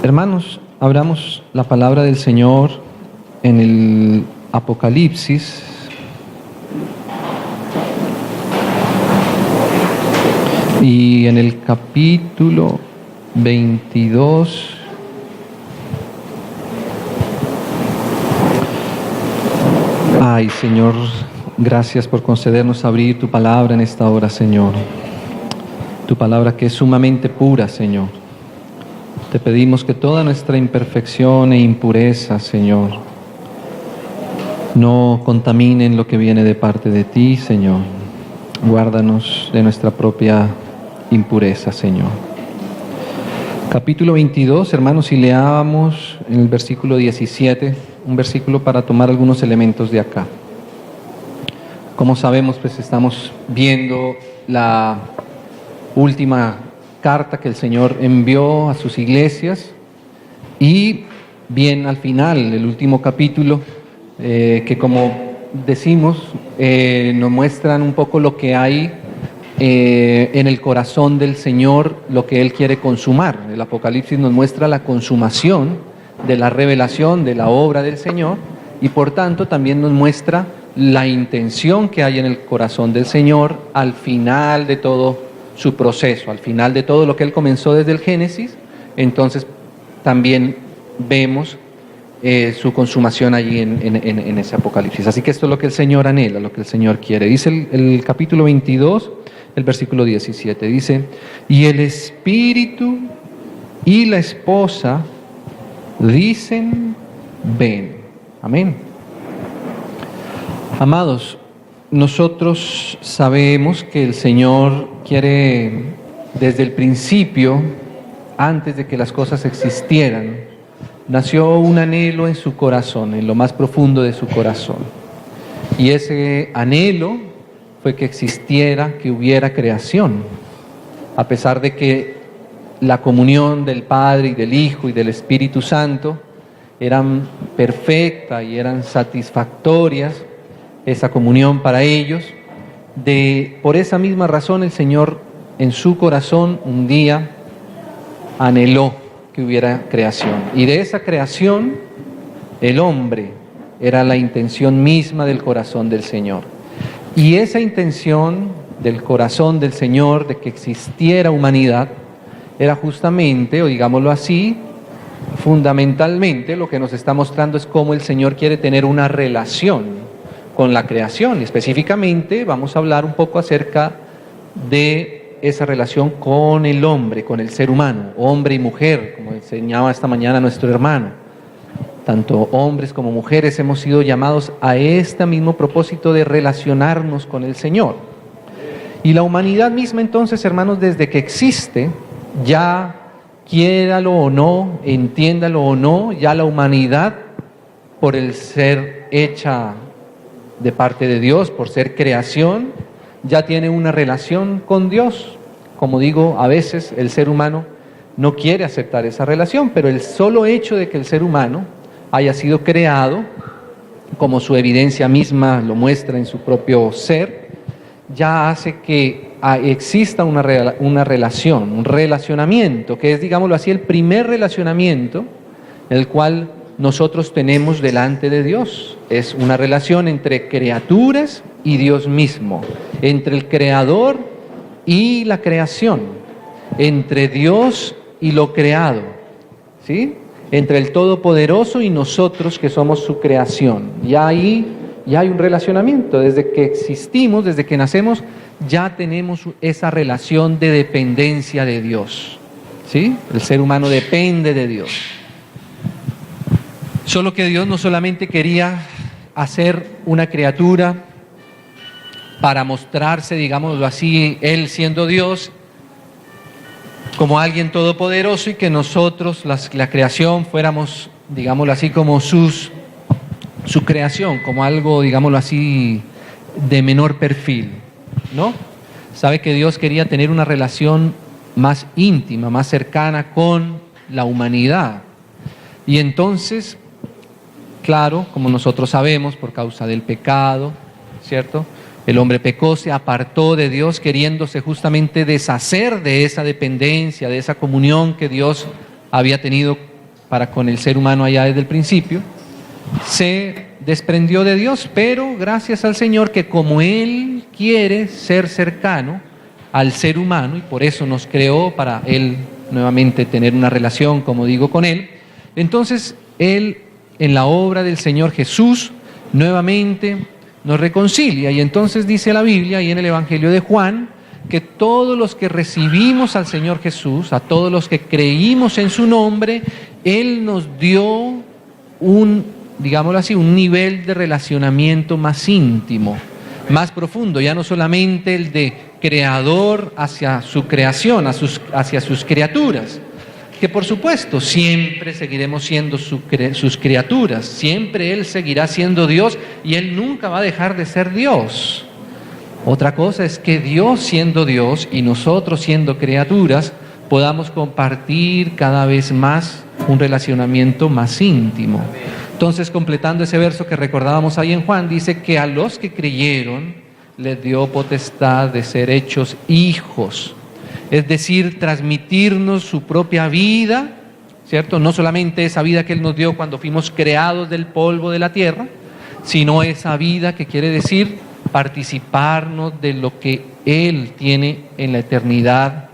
Hermanos, abramos la palabra del Señor en el Apocalipsis. Y en el capítulo 22. Ay, Señor, gracias por concedernos abrir tu palabra en esta hora, Señor. Tu palabra que es sumamente pura, Señor. Te pedimos que toda nuestra imperfección e impureza, Señor, no contaminen lo que viene de parte de ti, Señor. Guárdanos de nuestra propia impureza, Señor. Capítulo 22, hermanos, y leamos en el versículo 17, un versículo para tomar algunos elementos de acá. Como sabemos, pues estamos viendo la última carta que el Señor envió a sus iglesias y bien al final, el último capítulo, que como decimos, nos muestran un poco lo que hay en el corazón del Señor, lo que Él quiere consumar. El Apocalipsis nos muestra la consumación de la revelación de la obra del Señor y por tanto también nos muestra la intención que hay en el corazón del Señor al final de todo su proceso, al final de todo lo que Él comenzó desde el Génesis. Entonces también vemos su consumación allí en ese Apocalipsis. Así que esto es lo que el Señor anhela, lo que el Señor quiere. Dice el capítulo 22, el versículo 17, dice: y el Espíritu y la esposa dicen, ven. Amén. Amados, nosotros sabemos que el Señor quiere, desde el principio, antes de que las cosas existieran, nació un anhelo en su corazón, en lo más profundo de su corazón. Y ese anhelo fue que existiera, que hubiera creación. A pesar de que la comunión del Padre y del Hijo y del Espíritu Santo eran perfecta y eran satisfactorias, esa comunión para ellos, por esa misma razón el Señor en su corazón un día anheló que hubiera creación. Y de esa creación, el hombre era la intención misma del corazón del Señor. Y esa intención del corazón del Señor de que existiera humanidad era justamente, o digámoslo así, fundamentalmente lo que nos está mostrando es cómo el Señor quiere tener una relación con la creación. Y específicamente vamos a hablar un poco acerca de esa relación con el hombre, con el ser humano, hombre y mujer, como enseñaba esta mañana nuestro hermano. Tanto hombres como mujeres hemos sido llamados a este mismo propósito de relacionarnos con el Señor. Y la humanidad misma entonces, hermanos, desde que existe, ya quiéralo o no, entiéndalo o no, ya la humanidad, por el ser hecha de parte de Dios, por ser creación, ya tiene una relación con Dios. Como digo, a veces el ser humano no quiere aceptar esa relación, pero el solo hecho de que el ser humano haya sido creado, como su evidencia misma lo muestra en su propio ser, ya hace que exista una relación, un relacionamiento, que es, digámoslo así, el primer relacionamiento el cual nosotros tenemos delante de Dios. Es una relación entre criaturas y Dios mismo, entre el Creador y la creación, entre Dios y lo creado, ¿sí? Entre el Todopoderoso y nosotros que somos su creación. Ya ahí ya hay un relacionamiento. Desde que existimos, desde que nacemos, ya tenemos esa relación de dependencia de Dios, ¿sí? El ser humano depende de Dios. Solo que Dios no solamente quería hacer una criatura para mostrarse, digámoslo así, Él siendo Dios, como alguien todopoderoso, y que nosotros, la creación, fuéramos, digámoslo así, como su creación, como algo, digámoslo así, de menor perfil, ¿no? Sabe que Dios quería tener una relación más íntima, más cercana con la humanidad. Y entonces, claro, como nosotros sabemos, por causa del pecado, ¿cierto? El hombre pecó, se apartó de Dios, queriéndose justamente deshacer de esa dependencia, de esa comunión que Dios había tenido para con el ser humano allá desde el principio, se desprendió de Dios, pero gracias al Señor que como Él quiere ser cercano al ser humano y por eso nos creó para Él nuevamente tener una relación, como digo, con Él, entonces Él en la obra del Señor Jesús nuevamente nos reconcilia y entonces dice la Biblia y en el Evangelio de Juan que todos los que recibimos al Señor Jesús, a todos los que creímos en su nombre, Él nos dio digámoslo así, un nivel de relacionamiento más íntimo, más profundo, ya no solamente el de creador hacia su creación, hacia sus criaturas, que por supuesto siempre seguiremos siendo sus criaturas, siempre Él seguirá siendo Dios y Él nunca va a dejar de ser Dios. Otra cosa es que Dios siendo Dios y nosotros siendo criaturas podamos compartir cada vez más un relacionamiento más íntimo. Entonces, completando ese verso que recordábamos ahí en Juan, dice que a los que creyeron les dio potestad de ser hechos hijos, es decir, transmitirnos su propia vida, ¿cierto? No solamente esa vida que Él nos dio cuando fuimos creados del polvo de la tierra, sino esa vida que quiere decir participarnos de lo que Él tiene en la eternidad,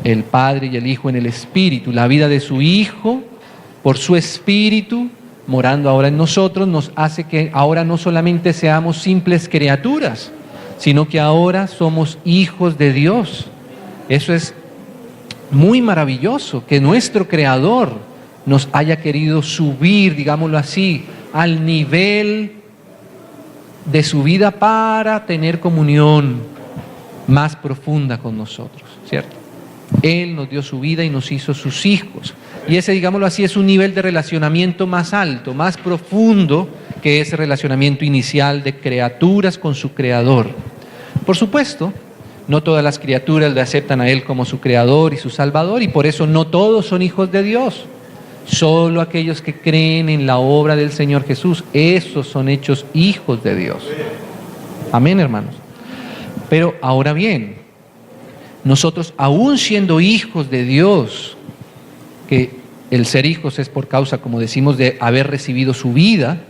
el Padre y el Hijo en el Espíritu, la vida de su Hijo por su Espíritu morando ahora en nosotros, nos hace que ahora no solamente seamos simples criaturas, sino que ahora somos hijos de Dios. Eso es muy maravilloso, que nuestro Creador nos haya querido subir, digámoslo así, al nivel de su vida para tener comunión más profunda con nosotros, ¿cierto? Él nos dio su vida y nos hizo sus hijos. Y ese, digámoslo así, es un nivel de relacionamiento más alto, más profundo que ese relacionamiento inicial de criaturas con su Creador. Por supuesto, no todas las criaturas le aceptan a Él como su Creador y su Salvador, y por eso no todos son hijos de Dios. Solo aquellos que creen en la obra del Señor Jesús, esos son hechos hijos de Dios. Amén, hermanos. Pero ahora bien, nosotros aún siendo hijos de Dios, que el ser hijos es por causa, como decimos, de haber recibido su vida,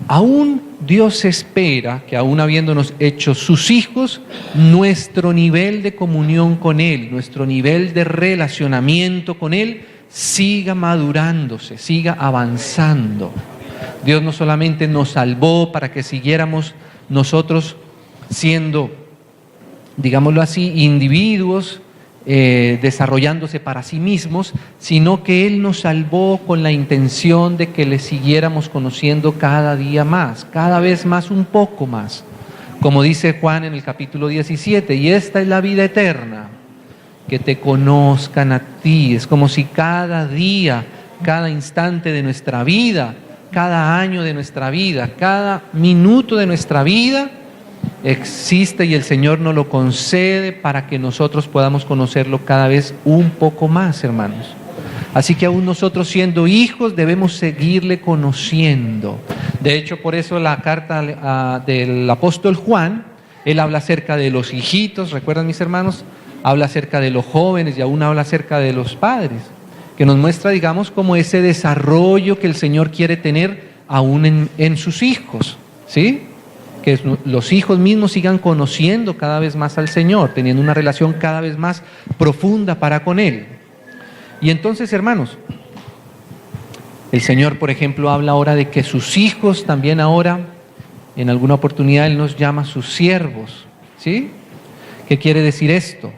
aún Dios espera que aún habiéndonos hecho sus hijos, nuestro nivel de comunión con Él, nuestro nivel de relacionamiento con Él, siga madurándose, siga avanzando. Dios no solamente nos salvó para que siguiéramos nosotros siendo, digámoslo así, individuos desarrollándose para sí mismos, sino que Él nos salvó con la intención de que le siguiéramos conociendo cada día más, cada vez más, un poco más. Como dice Juan en el capítulo 17, y esta es la vida eterna, que te conozcan a ti. Es como si cada día, cada instante de nuestra vida, cada año de nuestra vida, cada minuto de nuestra vida existe y el Señor nos lo concede para que nosotros podamos conocerlo cada vez un poco más, hermanos. Así que aún nosotros siendo hijos debemos seguirle conociendo. De hecho, por eso la carta del apóstol Juan, él habla acerca de los hijitos, ¿recuerdan, mis hermanos? Habla acerca de los jóvenes y aún habla acerca de los padres, que nos muestra, digamos, como ese desarrollo que el Señor quiere tener aún en sus hijos, ¿sí? Que los hijos mismos sigan conociendo cada vez más al Señor, teniendo una relación cada vez más profunda para con Él. Y entonces, hermanos, el Señor, por ejemplo, habla ahora de que sus hijos también ahora, en alguna oportunidad Él nos llama sus siervos, ¿sí? ¿Qué quiere decir esto?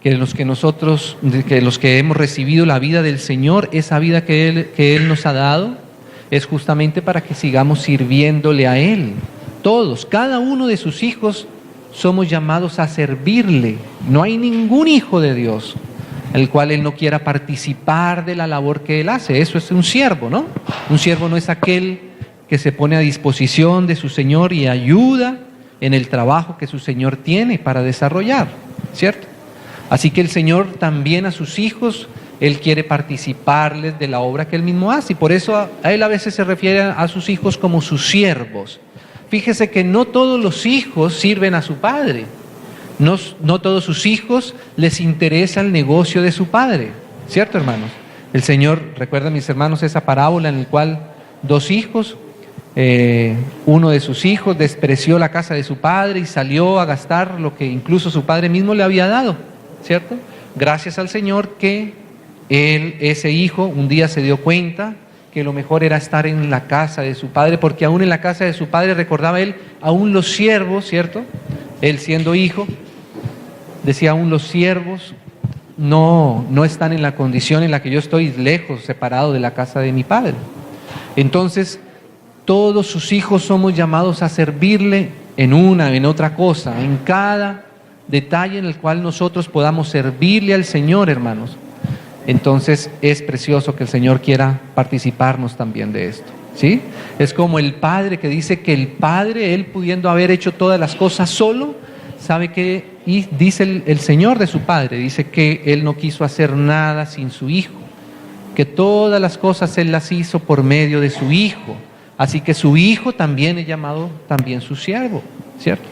Que los que hemos recibido la vida del Señor, esa vida que Él nos ha dado, es justamente para que sigamos sirviéndole a Él. Todos, cada uno de sus hijos somos llamados a servirle. No hay ningún hijo de Dios el cual Él no quiera participar de la labor que Él hace. Eso es un siervo, ¿no? Un siervo no es aquel que se pone a disposición de su Señor y ayuda en el trabajo que su Señor tiene para desarrollar, ¿cierto? Así que el Señor también a sus hijos, Él quiere participarles de la obra que Él mismo hace, y por eso a Él a veces se refiere a sus hijos como sus siervos. Fíjese que no todos los hijos sirven a su padre, no todos sus hijos les interesa el negocio de su padre, ¿cierto, hermanos? El Señor, recuerdan mis hermanos esa parábola en la cual dos hijos, uno de sus hijos despreció la casa de su padre y salió a gastar lo que incluso su padre mismo le había dado, ¿cierto? Gracias al Señor que ese hijo un día se dio cuenta que lo mejor era estar en la casa de su padre, porque aún en la casa de su padre, recordaba él, aún los siervos, ¿cierto? Él siendo hijo, decía, aún los siervos no están en la condición en la que yo estoy, lejos, separado de la casa de mi padre. Entonces, todos sus hijos somos llamados a servirle en otra cosa, en cada detalle en el cual nosotros podamos servirle al Señor, hermanos. Entonces es precioso que el Señor quiera participarnos también de esto, ¿sí? Es como el Padre que dice que el Padre, Él pudiendo haber hecho todas las cosas solo, sabe que, y dice el Señor de su Padre, dice que Él no quiso hacer nada sin su Hijo, que todas las cosas Él las hizo por medio de su Hijo, así que su Hijo también es llamado también su siervo, ¿cierto?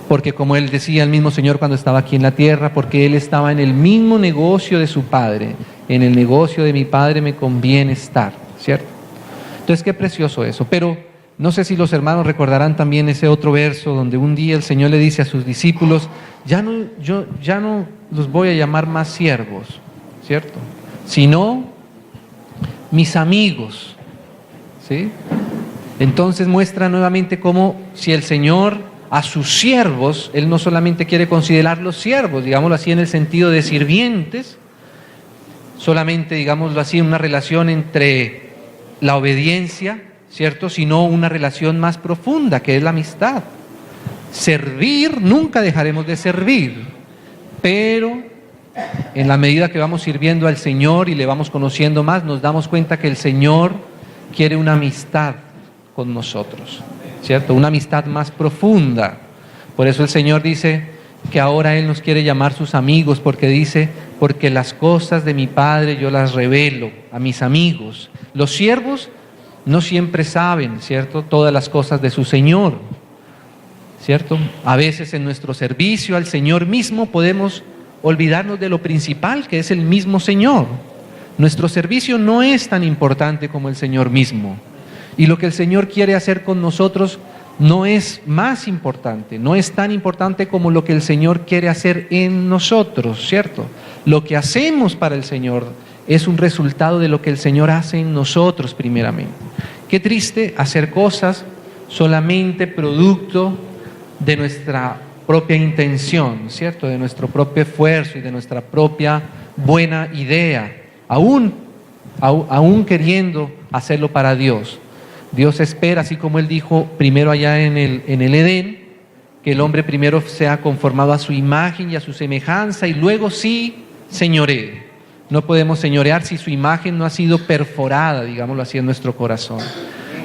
Porque como Él decía el mismo Señor cuando estaba aquí en la tierra, porque Él estaba en el mismo negocio de su Padre, en el negocio de mi Padre me conviene estar, ¿cierto? Entonces qué precioso eso. Pero no sé si los hermanos recordarán también ese otro verso donde un día el Señor le dice a sus discípulos, ya no los voy a llamar más siervos, ¿cierto? Sino mis amigos, ¿sí? Entonces muestra nuevamente cómo si el Señor a sus siervos, Él no solamente quiere considerarlos siervos, digámoslo así en el sentido de sirvientes, solamente, digámoslo así, una relación entre la obediencia, ¿cierto? Sino una relación más profunda, que es la amistad. Servir, nunca dejaremos de servir, pero en la medida que vamos sirviendo al Señor y le vamos conociendo más, nos damos cuenta que el Señor quiere una amistad con nosotros, ¿cierto? Una amistad más profunda. Por eso el Señor dice que ahora Él nos quiere llamar sus amigos, porque dice, porque las cosas de mi Padre yo las revelo a mis amigos. Los siervos no siempre saben, ¿cierto?, todas las cosas de su Señor, ¿cierto? A veces en nuestro servicio al Señor mismo podemos olvidarnos de lo principal, que es el mismo Señor. Nuestro servicio no es tan importante como el Señor mismo. Y lo que el Señor quiere hacer con nosotros no es más importante, no es tan importante como lo que el Señor quiere hacer en nosotros, ¿cierto? Lo que hacemos para el Señor es un resultado de lo que el Señor hace en nosotros primeramente. Qué triste hacer cosas solamente producto de nuestra propia intención, ¿cierto? De nuestro propio esfuerzo y de nuestra propia buena idea, aún queriendo hacerlo para Dios. Dios espera, así como Él dijo primero allá en el Edén, que el hombre primero sea conformado a su imagen y a su semejanza y luego sí señoree. No podemos señorear si su imagen no ha sido perforada, digámoslo así, en nuestro corazón.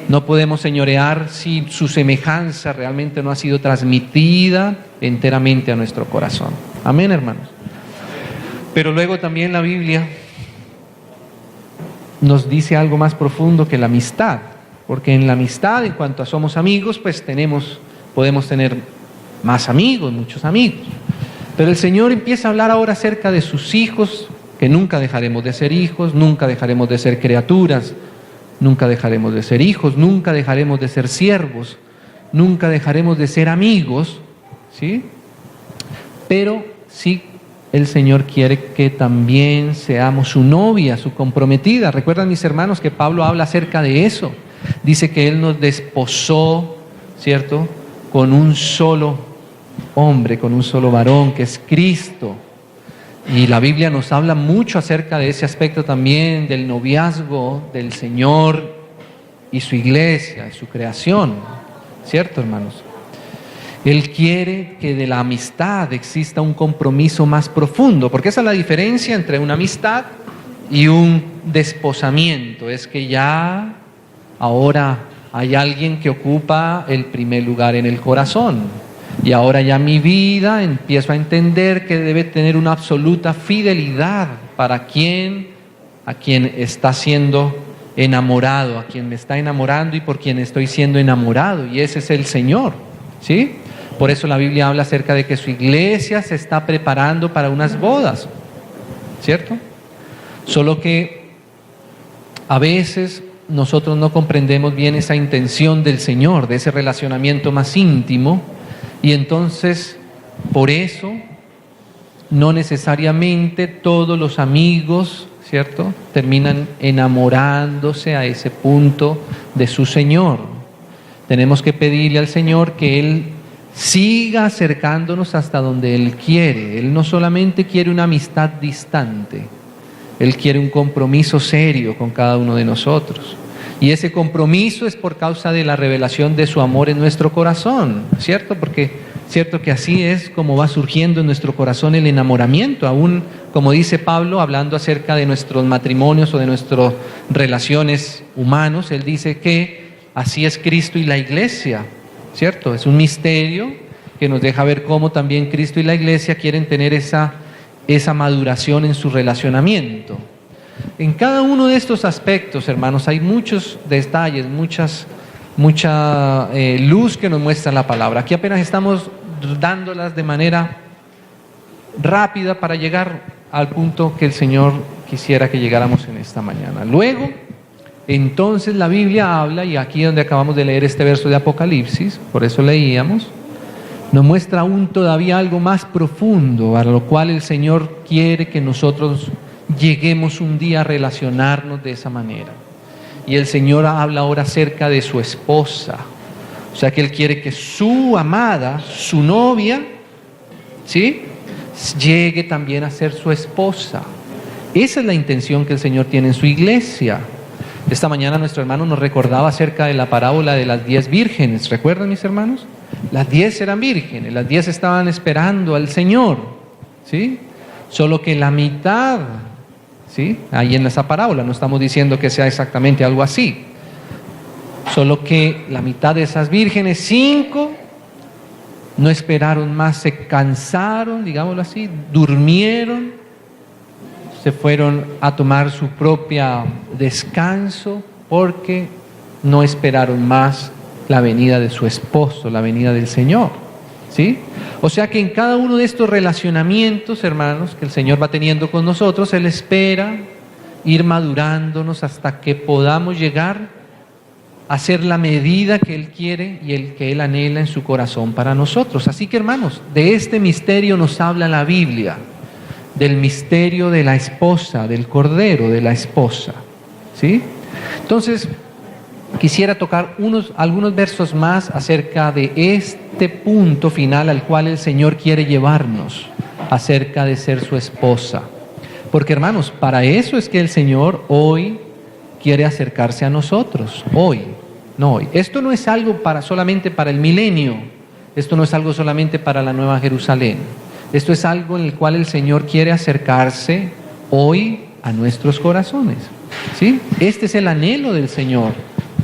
No podemos señorear si su semejanza realmente no ha sido transmitida enteramente a nuestro corazón. Amén, hermanos. Pero luego también la Biblia nos dice algo más profundo que la amistad. Porque en la amistad, en cuanto a somos amigos, pues podemos tener más amigos, muchos amigos. Pero el Señor empieza a hablar ahora acerca de sus hijos, que nunca dejaremos de ser hijos, nunca dejaremos de ser criaturas, nunca dejaremos de ser hijos, nunca dejaremos de ser siervos, nunca dejaremos de ser amigos, ¿sí? Pero sí, el Señor quiere que también seamos su novia, su comprometida. ¿Recuerdan, mis hermanos, que Pablo habla acerca de eso? Dice que Él nos desposó, ¿cierto?, con un solo hombre, con un solo varón, que es Cristo. Y la Biblia nos habla mucho acerca de ese aspecto también, del noviazgo del Señor y su iglesia, y su creación, ¿cierto, hermanos? Él quiere que de la amistad exista un compromiso más profundo, porque esa es la diferencia entre una amistad y un desposamiento, es que ya ahora hay alguien que ocupa el primer lugar en el corazón. Y ahora ya mi vida empiezo a entender que debe tener una absoluta fidelidad para a quien está siendo enamorado, a quien me está enamorando y por quien estoy siendo enamorado. Y ese es el Señor, ¿sí? Por eso la Biblia habla acerca de que su iglesia se está preparando para unas bodas, ¿cierto? Solo que A veces nosotros no comprendemos bien esa intención del Señor, de ese relacionamiento más íntimo, y entonces, por eso, no necesariamente todos los amigos, ¿cierto?, terminan enamorándose a ese punto de su Señor. Tenemos que pedirle al Señor que Él siga acercándonos hasta donde Él quiere. Él no solamente quiere una amistad distante, Él quiere un compromiso serio con cada uno de nosotros. Y ese compromiso es por causa de la revelación de su amor en nuestro corazón, ¿cierto? Porque cierto que así es como va surgiendo en nuestro corazón el enamoramiento, aún como dice Pablo, hablando acerca de nuestros matrimonios o de nuestras relaciones humanos, él dice que así es Cristo y la iglesia, ¿cierto? Es un misterio que nos deja ver cómo también Cristo y la iglesia quieren tener esa maduración en su relacionamiento. En cada uno de estos aspectos, hermanos, hay muchos detalles, mucha luz que nos muestra la palabra. Aquí apenas estamos dándolas de manera rápida para llegar al punto que el Señor quisiera que llegáramos en esta mañana. Luego, entonces la Biblia habla, y aquí donde acabamos de leer este verso de Apocalipsis, por eso leíamos, nos muestra aún todavía algo más profundo, a lo cual el Señor quiere que nosotros lleguemos un día a relacionarnos de esa manera. Y el Señor habla ahora acerca de su esposa. O sea que Él quiere que su amada, su novia, ¿sí?, llegue también a ser su esposa. Esa es la intención que el Señor tiene en su iglesia. Esta mañana nuestro hermano nos recordaba acerca de la parábola de las 10 vírgenes. ¿Recuerdan, mis hermanos? Las 10 eran vírgenes, las 10 estaban esperando al Señor, ¿sí? Solo que la mitad, ¿sí?, ahí en esa parábola, no estamos diciendo que sea exactamente algo así, solo que la mitad de esas vírgenes, 5, no esperaron más, se cansaron, digámoslo así, durmieron, se fueron a tomar su propio descanso porque no esperaron más la venida de su esposo, la venida del Señor, ¿sí? O sea que en cada uno de estos relacionamientos, hermanos, que el Señor va teniendo con nosotros, Él espera ir madurándonos hasta que podamos llegar a ser la medida que Él quiere y el que Él anhela en su corazón para nosotros. Así que, hermanos, de este misterio nos habla la Biblia, del misterio de la esposa, del cordero de la esposa, ¿sí? Entonces, quisiera tocar algunos versos más acerca de este punto final al cual el Señor quiere llevarnos, acerca de ser su esposa. Porque, hermanos, para eso es que el Señor hoy quiere acercarse a nosotros, hoy, no hoy. Esto no es algo solamente para el milenio, esto no es algo solamente para la Nueva Jerusalén, esto es algo en el cual el Señor quiere acercarse hoy a nuestros corazones, ¿sí? Este es el anhelo del Señor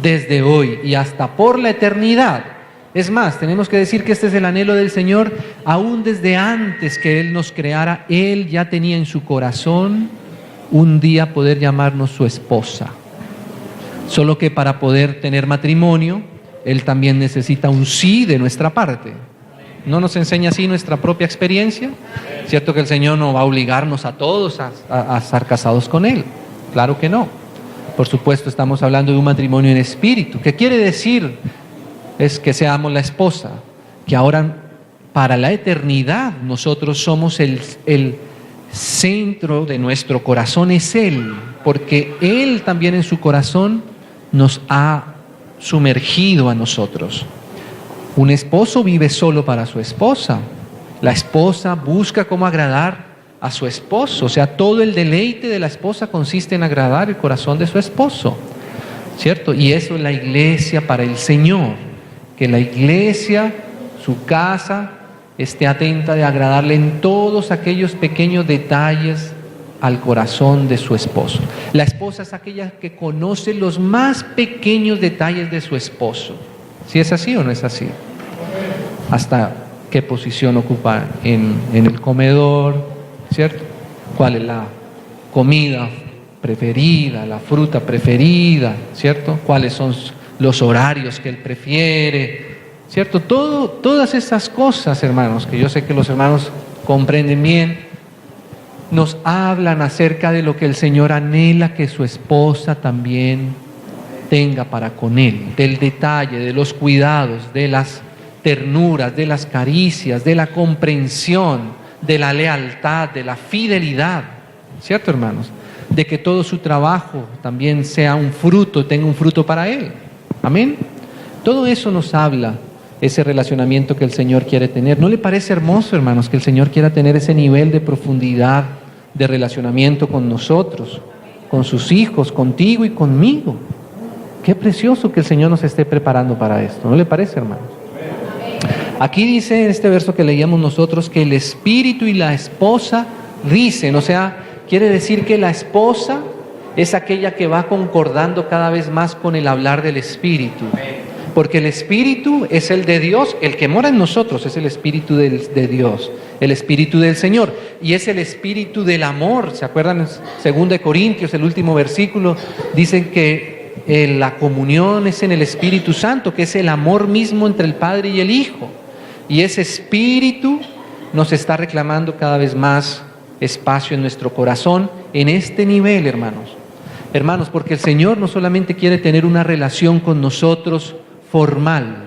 desde hoy y hasta por la eternidad. Es más, tenemos que decir que este es el anhelo del Señor aún desde antes que Él nos creara. Él ya tenía en su corazón un día poder llamarnos su esposa. Solo que para poder tener matrimonio, Él también necesita un sí de nuestra parte. ¿No nos enseña así nuestra propia experiencia? ¿Cierto que el Señor no va a obligarnos a todos a estar casados con Él? Claro que no. Por supuesto, estamos hablando de un matrimonio en espíritu. ¿Qué quiere decir? Es que seamos la esposa, que ahora para la eternidad nosotros somos el centro de nuestro corazón, es Él, porque Él también en su corazón nos ha sumergido a nosotros. Un esposo vive solo para su esposa. La esposa busca cómo agradar a su esposo. O sea, todo el deleite de la esposa consiste en agradar el corazón de su esposo, ¿cierto? Y eso es la iglesia para el Señor. Que la iglesia, su casa, esté atenta de agradarle en todos aquellos pequeños detalles al corazón de su esposo. La esposa es aquella que conoce los más pequeños detalles de su esposo. ¿Sí es así o no es así? Hasta qué posición ocupa en el comedor, ¿cierto? ¿Cuál es la comida preferida, la fruta preferida, ¿cierto? ¿Cuáles son los horarios que él prefiere, ¿cierto? Todas esas cosas, hermanos, que yo sé que los hermanos comprenden bien, nos hablan acerca de lo que el Señor anhela que su esposa también tenga para con Él, del detalle, de los cuidados, de las ternuras, de las caricias, de la comprensión, de la lealtad, de la fidelidad, ¿cierto, hermanos? De que todo su trabajo también sea un fruto, tenga un fruto para Él. Amén. Todo eso nos habla ese relacionamiento que el Señor quiere tener. ¿No le parece hermoso, hermanos, que el Señor quiera tener ese nivel de profundidad de relacionamiento con nosotros, con sus hijos, contigo y conmigo? Qué precioso que el Señor nos esté preparando para esto. ¿No le parece, hermanos? Aquí dice en este verso que leíamos nosotros que el Espíritu y la esposa dicen, o sea, quiere decir que la esposa es aquella que va concordando cada vez más con el hablar del Espíritu. Porque el Espíritu es el de Dios, el que mora en nosotros es el Espíritu de Dios, el Espíritu del Señor, y es el Espíritu del amor. ¿Se acuerdan? En 2 Corintios, el último versículo, dicen que la comunión es en el Espíritu Santo, que es el amor mismo entre el Padre y el Hijo. Y ese Espíritu nos está reclamando cada vez más espacio en nuestro corazón, en este nivel, hermanos. Hermanos, porque el Señor no solamente quiere tener una relación con nosotros formal,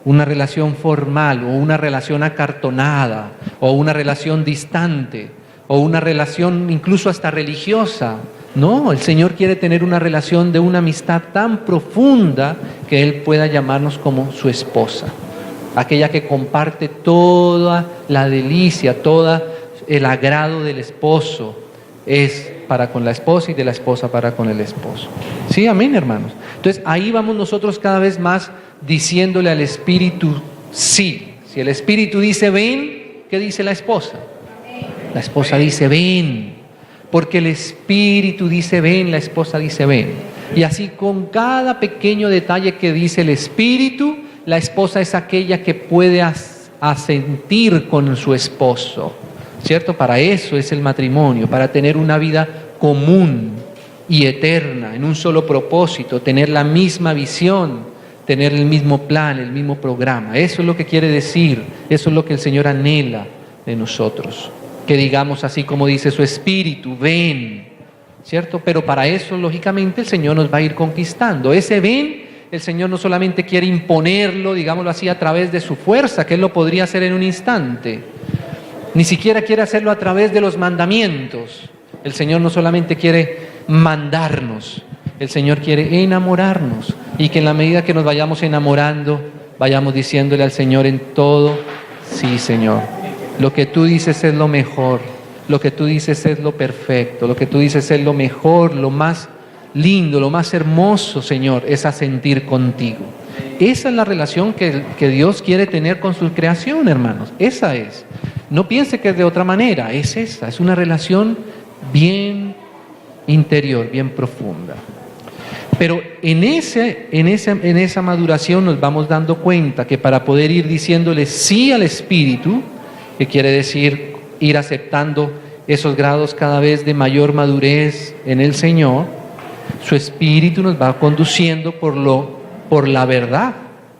una relación formal o una relación acartonada o una relación distante o una relación incluso hasta religiosa. No, el Señor quiere tener una relación de una amistad tan profunda que Él pueda llamarnos como su esposa, aquella que comparte toda la delicia, todo el agrado del esposo es para con la esposa y de la esposa para con el esposo. Sí, amén, hermanos. Entonces ahí vamos nosotros cada vez más diciéndole al Espíritu sí. Si el Espíritu dice ven, ¿qué dice la esposa? La esposa dice ven, porque el Espíritu dice ven, la esposa dice ven. Y así con cada pequeño detalle que dice el Espíritu, la esposa es aquella que puede asentir con su esposo, ¿cierto? Para eso es el matrimonio, para tener una vida común y eterna, en un solo propósito, tener la misma visión, tener el mismo plan, el mismo programa. Eso es lo que quiere decir, eso es lo que el Señor anhela de nosotros. Que digamos así como dice su Espíritu, ven, ¿cierto? Pero para eso, lógicamente, el Señor nos va a ir conquistando. Ese ven, el Señor no solamente quiere imponerlo, digámoslo así, a través de su fuerza, que Él lo podría hacer en un instante. Ni siquiera quiere hacerlo a través de los mandamientos. El Señor no solamente quiere mandarnos, el Señor quiere enamorarnos. Y que en la medida que nos vayamos enamorando, vayamos diciéndole al Señor en todo, sí, Señor, lo que tú dices es lo mejor, lo que tú dices es lo perfecto, lo que tú dices es lo mejor, lo más lindo, lo más hermoso, Señor, es asentir contigo. Esa es la relación que Dios quiere tener con su creación, hermanos. Esa es. No piense que es de otra manera, es esa, es una relación bien interior, bien profunda. Pero en esa maduración nos vamos dando cuenta que para poder ir diciéndole sí al Espíritu, que quiere decir ir aceptando esos grados cada vez de mayor madurez en el Señor, su Espíritu nos va conduciendo por la verdad,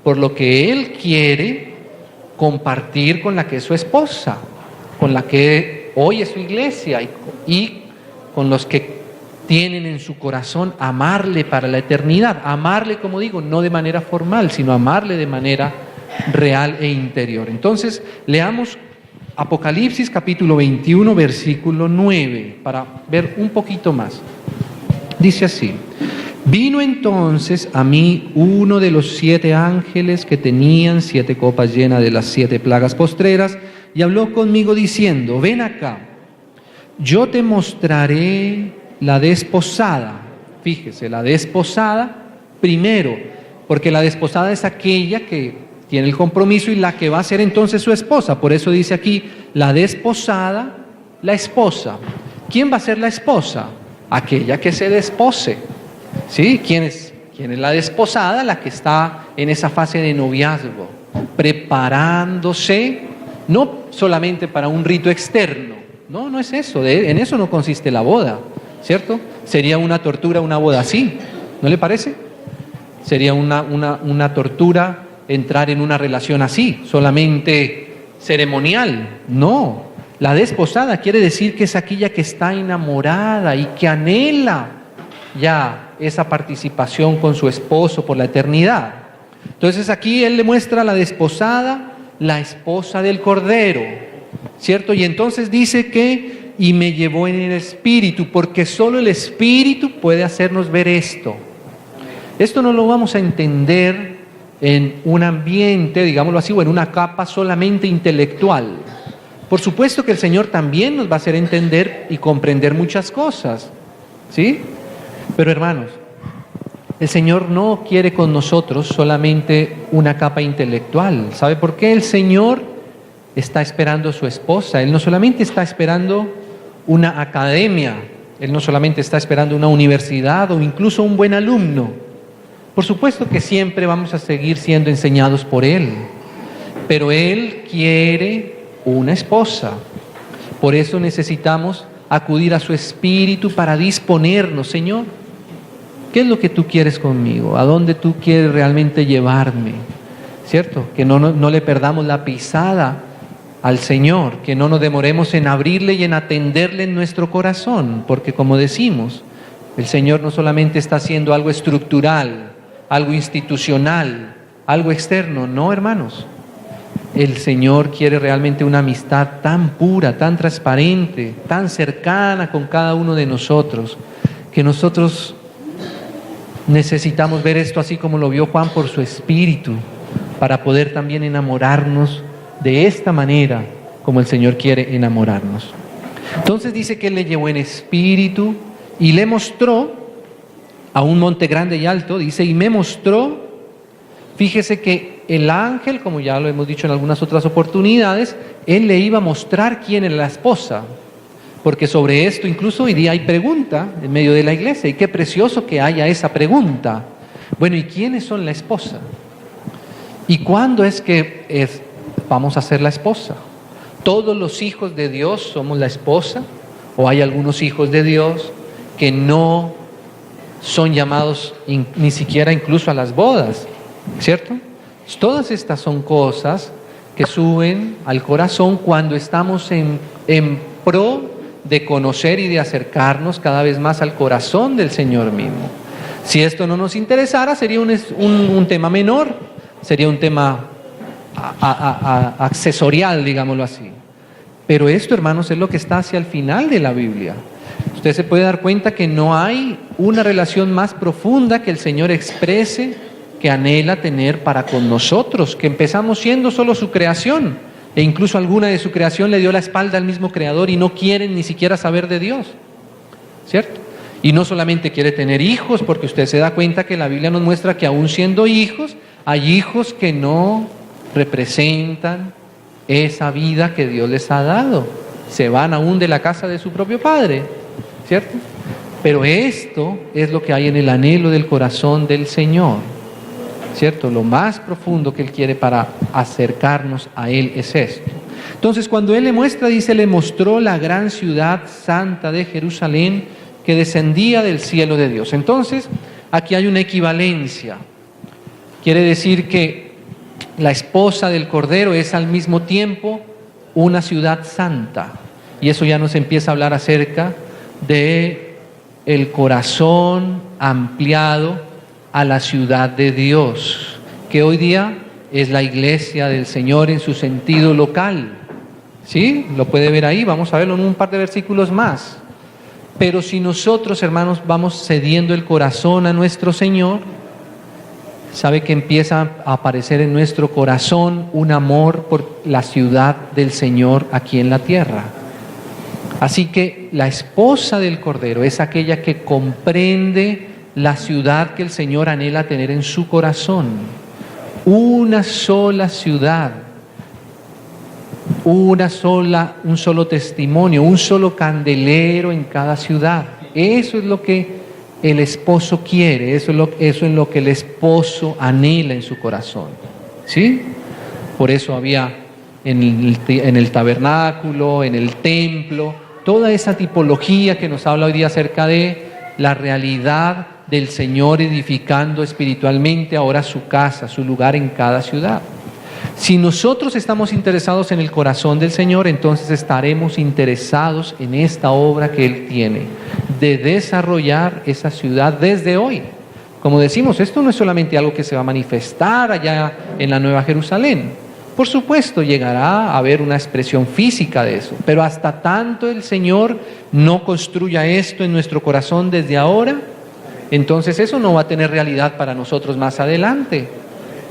por lo que Él quiere compartir con la que es su esposa, con la que hoy es su iglesia y con los que tienen en su corazón amarle para la eternidad. Amarle, como digo, no de manera formal, sino amarle de manera real e interior. Entonces, leamos Apocalipsis capítulo 21, versículo 9, para ver un poquito más. Dice así: vino entonces a mí uno de los 7 ángeles que tenían 7 copas llenas de las 7 plagas postreras, y habló conmigo diciendo: ven acá, yo te mostraré la desposada. Fíjese, la desposada primero, porque la desposada es aquella que tiene el compromiso y la que va a ser entonces su esposa. Por eso dice aquí, la desposada, la esposa. ¿Quién va a ser la esposa? Aquella que se despose. ¿Sí? ¿Quién es la desposada? La que está en esa fase de noviazgo, preparándose, no solamente para un rito externo. No es eso, en eso no consiste la boda, ¿cierto? Sería una tortura una boda así, ¿no le parece? Sería una tortura entrar en una relación así, solamente ceremonial. No, La desposada quiere decir que es aquella que está enamorada y que anhela ya esa participación con su esposo por la eternidad. Entonces aquí él le muestra a la desposada, la esposa del Cordero, ¿cierto? Y entonces dice que, y me llevó en el Espíritu, porque solo el Espíritu puede hacernos ver esto. Esto no lo vamos a entender en un ambiente, digámoslo así, o en una capa solamente intelectual. Por supuesto que el Señor también nos va a hacer entender y comprender muchas cosas, ¿sí? Pero hermanos, el Señor no quiere con nosotros solamente una capa intelectual. ¿Sabe por qué? El Señor está esperando a su esposa. Él no solamente está esperando una academia, Él no solamente está esperando una universidad o incluso un buen alumno. Por supuesto que siempre vamos a seguir siendo enseñados por Él, pero Él quiere una esposa. Por eso necesitamos acudir a su Espíritu para disponernos. Señor, ¿qué es lo que tú quieres conmigo? ¿A dónde tú quieres realmente llevarme? ¿Cierto? Que no le perdamos la pisada al Señor, que no nos demoremos en abrirle y en atenderle en nuestro corazón, porque como decimos, el Señor no solamente está haciendo algo estructural, algo institucional, algo externo, no, hermanos. El Señor quiere realmente una amistad tan pura, tan transparente, tan cercana con cada uno de nosotros, que nosotros necesitamos ver esto así como lo vio Juan por su Espíritu, para poder también enamorarnos de esta manera como el Señor quiere enamorarnos. Entonces dice que Él le llevó en espíritu y le mostró a un monte grande y alto, dice, y me mostró. Fíjese que el ángel, como ya lo hemos dicho en algunas otras oportunidades, él le iba a mostrar quién era la esposa, porque sobre esto incluso hoy día hay pregunta en medio de la iglesia, y qué precioso que haya esa pregunta. Bueno, ¿y quiénes son la esposa? ¿Y cuándo es que vamos a ser la esposa? ¿Todos los hijos de Dios somos la esposa? ¿O hay algunos hijos de Dios que no son llamados ni siquiera incluso a las bodas? ¿Cierto? Todas estas son cosas que suben al corazón cuando estamos en pro de conocer y de acercarnos cada vez más al corazón del Señor mismo. Si esto no nos interesara, sería un tema menor, sería un tema accesorial, digámoslo así. Pero esto, hermanos, es lo que está hacia el final de la Biblia. Usted se puede dar cuenta que no hay una relación más profunda que el Señor exprese, que anhela tener para con nosotros, que empezamos siendo solo su creación, e incluso alguna de su creación le dio la espalda al mismo Creador y no quieren ni siquiera saber de Dios, ¿cierto? Y no solamente quiere tener hijos, porque usted se da cuenta que la Biblia nos muestra que aún siendo hijos, hay hijos que no representan esa vida que Dios les ha dado, se van aún de la casa de su propio padre, ¿cierto? Pero esto es lo que hay en el anhelo del corazón del Señor, ¿cierto? Lo más profundo que Él quiere para acercarnos a Él es esto. Entonces, cuando Él le muestra, dice, le mostró la gran ciudad santa de Jerusalén que descendía del cielo de Dios. Entonces, aquí hay una equivalencia. Quiere decir que la esposa del Cordero es al mismo tiempo una ciudad santa. Y eso ya nos empieza a hablar acerca de el corazón ampliado a la ciudad de Dios, que hoy día es la iglesia del Señor en su sentido local. ¿Sí? Lo puede ver ahí, vamos a verlo en un par de versículos más. Pero si nosotros, hermanos, vamos cediendo el corazón a nuestro Señor, sabe que empieza a aparecer en nuestro corazón un amor por la ciudad del Señor aquí en la tierra. Así que la esposa del Cordero es aquella que comprende la ciudad que el Señor anhela tener en su corazón. Una sola ciudad, un solo testimonio, un solo candelero en cada ciudad. Eso es lo que el esposo quiere, eso es lo que el esposo anhela en su corazón, ¿sí? Por eso había en el tabernáculo, en el templo, toda esa tipología que nos habla hoy día acerca de la realidad del Señor edificando espiritualmente ahora su casa, su lugar en cada ciudad. Si nosotros estamos interesados en el corazón del Señor, entonces estaremos interesados en esta obra que Él tiene, de desarrollar esa ciudad desde hoy. Como decimos, esto no es solamente algo que se va a manifestar allá en la Nueva Jerusalén. Por supuesto, llegará a haber una expresión física de eso, pero hasta tanto el Señor no construya esto en nuestro corazón desde ahora, entonces eso no va a tener realidad para nosotros más adelante.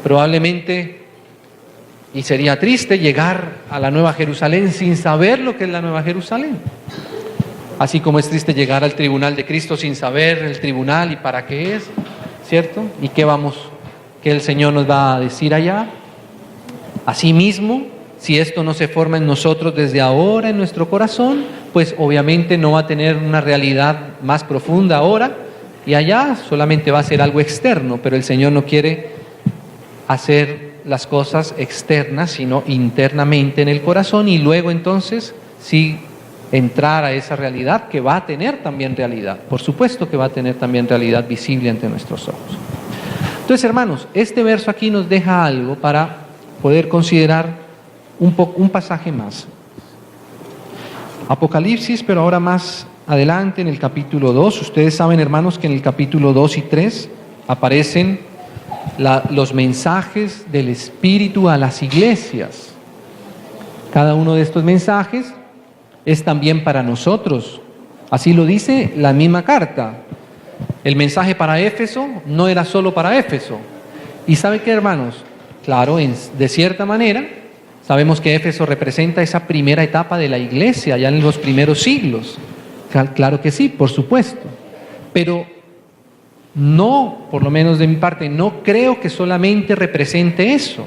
Probablemente, y sería triste llegar a la Nueva Jerusalén sin saber lo que es la Nueva Jerusalén. Así como es triste llegar al tribunal de Cristo sin saber el tribunal y para qué es, ¿cierto? ¿Y qué el Señor nos va a decir allá? Asimismo, si esto no se forma en nosotros desde ahora, en nuestro corazón, pues obviamente no va a tener una realidad más profunda ahora, y allá solamente va a ser algo externo, pero el Señor no quiere hacer las cosas externas, sino internamente en el corazón, y luego entonces sí entrar a esa realidad que va a tener también realidad. Por supuesto que va a tener también realidad visible ante nuestros ojos. Entonces, hermanos, este verso aquí nos deja algo para poder considerar un pasaje más. Apocalipsis, pero ahora más adelante en el capítulo 2. Ustedes saben, hermanos, que en el capítulo 2 y 3 aparecen los mensajes del Espíritu a las iglesias. Cada uno de estos mensajes es también para nosotros. Así lo dice la misma carta. El mensaje para Éfeso no era solo para Éfeso. ¿Y sabe qué, hermanos? Claro, de cierta manera, sabemos que Éfeso representa esa primera etapa de la iglesia, ya en los primeros siglos. Claro que sí, por supuesto. Pero no, por lo menos de mi parte, no creo que solamente represente eso.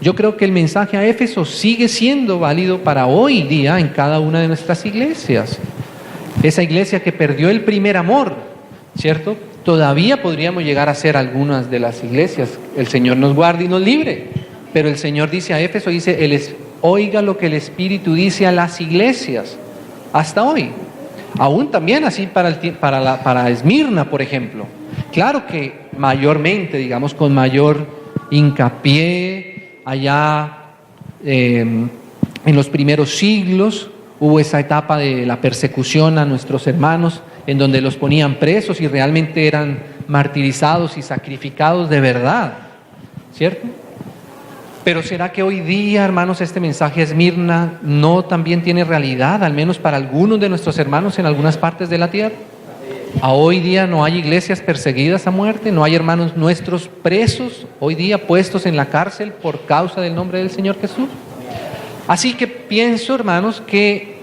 Yo creo que el mensaje a Éfeso sigue siendo válido para hoy día en cada una de nuestras iglesias. Esa iglesia que perdió el primer amor, ¿cierto? Todavía podríamos llegar a ser algunas de las iglesias. El Señor nos guarde y nos libre. Pero el Señor dice a Éfeso, oiga lo que el Espíritu dice a las iglesias. Hasta hoy. Aún también así para Esmirna, por ejemplo. Claro que mayormente, digamos, con mayor hincapié, allá en los primeros siglos hubo esa etapa de la persecución a nuestros hermanos, en donde los ponían presos y realmente eran martirizados y sacrificados de verdad, ¿cierto? Pero ¿será que hoy día, hermanos, este mensaje a Esmirna no también tiene realidad, al menos para algunos de nuestros hermanos en algunas partes de la tierra? A hoy día no hay iglesias perseguidas a muerte, no hay hermanos nuestros presos, hoy día puestos en la cárcel por causa del nombre del Señor Jesús. Así que pienso, hermanos, que